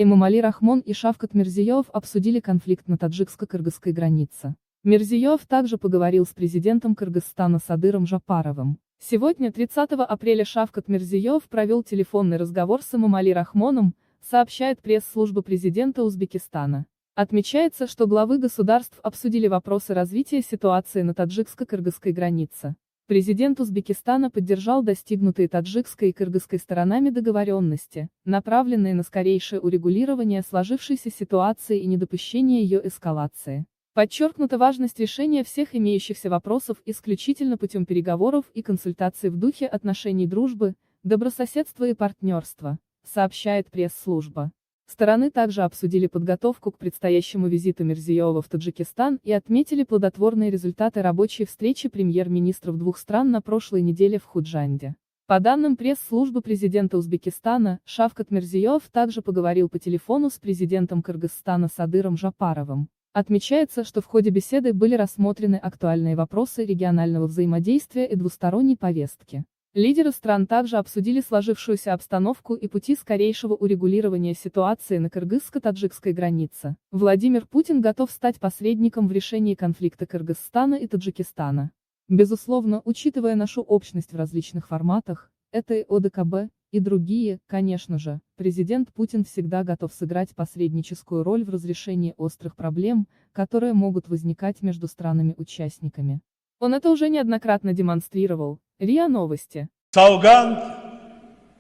Эмомали Рахмон и Шавкат Мирзиёев обсудили конфликт на таджикско-кыргызской границе. Мирзиёев также поговорил с президентом Кыргызстана Садыром Жапаровым. Сегодня, 30 апреля, Шавкат Мирзиёев провел телефонный разговор с Эмомали Рахмоном, сообщает пресс-служба президента Узбекистана. Отмечается, что главы государств обсудили вопросы развития ситуации на таджикско-кыргызской границе. Президент Узбекистана поддержал достигнутые таджикской и кыргызской сторонами договоренности, направленные на скорейшее урегулирование сложившейся ситуации и недопущение ее эскалации. Подчеркнута важность решения всех имеющихся вопросов исключительно путем переговоров и консультаций в духе отношений дружбы, добрососедства и партнерства, сообщает пресс-служба. Стороны также обсудили подготовку к предстоящему визиту Мирзиёева в Таджикистан и отметили плодотворные результаты рабочей встречи премьер-министров двух стран на прошлой неделе в Худжанде. По данным пресс-службы президента Узбекистана, Шавкат Мирзиёев также поговорил по телефону с президентом Кыргызстана Садыром Жапаровым. Отмечается, что в ходе беседы были рассмотрены актуальные вопросы регионального взаимодействия и двусторонней повестки. Лидеры стран также обсудили сложившуюся обстановку и пути скорейшего урегулирования ситуации на кыргызско-таджикской границе. Владимир Путин готов стать посредником в решении конфликта Кыргызстана и Таджикистана. Безусловно, учитывая нашу общность в различных форматах, это и ОДКБ, и другие, конечно же, президент Путин всегда готов сыграть посредническую роль в разрешении острых проблем, которые могут возникать между странами-участниками. Он это уже неоднократно демонстрировал. РИА Новости. Сауганд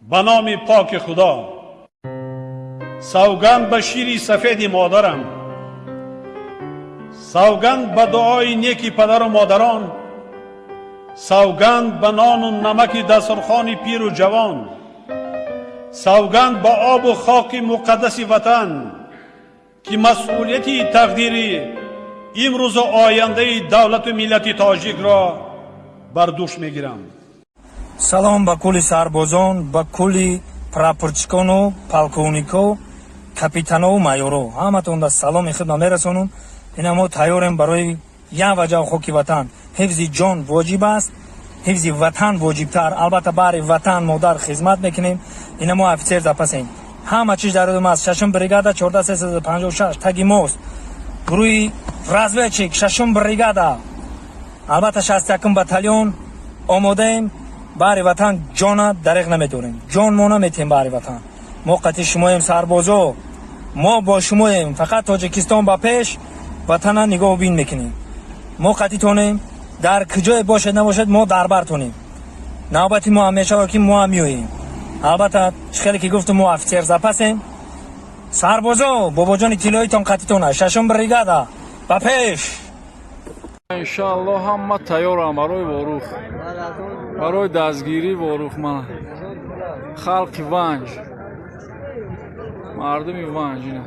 ба номи поки Худо. Сауганд ба шири сафеди модарам. Сауганд ба дуои неки падару модарон. Сауганд ба нону намаки дастурхони пиру ҷавон. Сауганд ба обу хоки муқаддаси ватан, ки масъулияти тақдири имрӯзу ояндаи давлату миллати тоҷикро бар дӯш мегирам. Салом ба кулли сарбозон, ба кулли прапорчикону, полковнико, капитану, майоро. Ҳаматонда саломи хидмат мерасонам. Ина мо тайёрем барои як ваҷаҳ хоки ватан. ҳифзи ҷон воҷиб аст, ҳифзи ватан воҷибтар. Албатта баъри ватан модар хизмат мекунем. Ина мо офитсер запасем. ҳама чиз дар дум аст. 6 бригада 14356 таги мост. гурӯҳи разведчик 6 бригада. албатта 61 батальон омодаем. баъри ватан ҷона дариқ намедорем. ҷонмо наметем баъри ватан. мо қати шумоем сарбозо. мо бо шумоем. фақат тоҷикистон ба пеш, ватана нигоҳ бин мекунем. мо қатитонем. дар куҷое бошед набошед, мо дар бартонем. навбати мо ҳам мешавад ки мо ҳам меоем. албатта хеле ки гуфтум мо офитсер запасем. сарбозо бобоҷони тиллоитон қатитона 6 бригада ба пеш. иншааллоҳ ҳама тайёрам барои ворух, барои дастгирии ворухманд. халқи ванҷ, мардуми ванҷ ина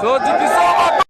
Тоҷикистон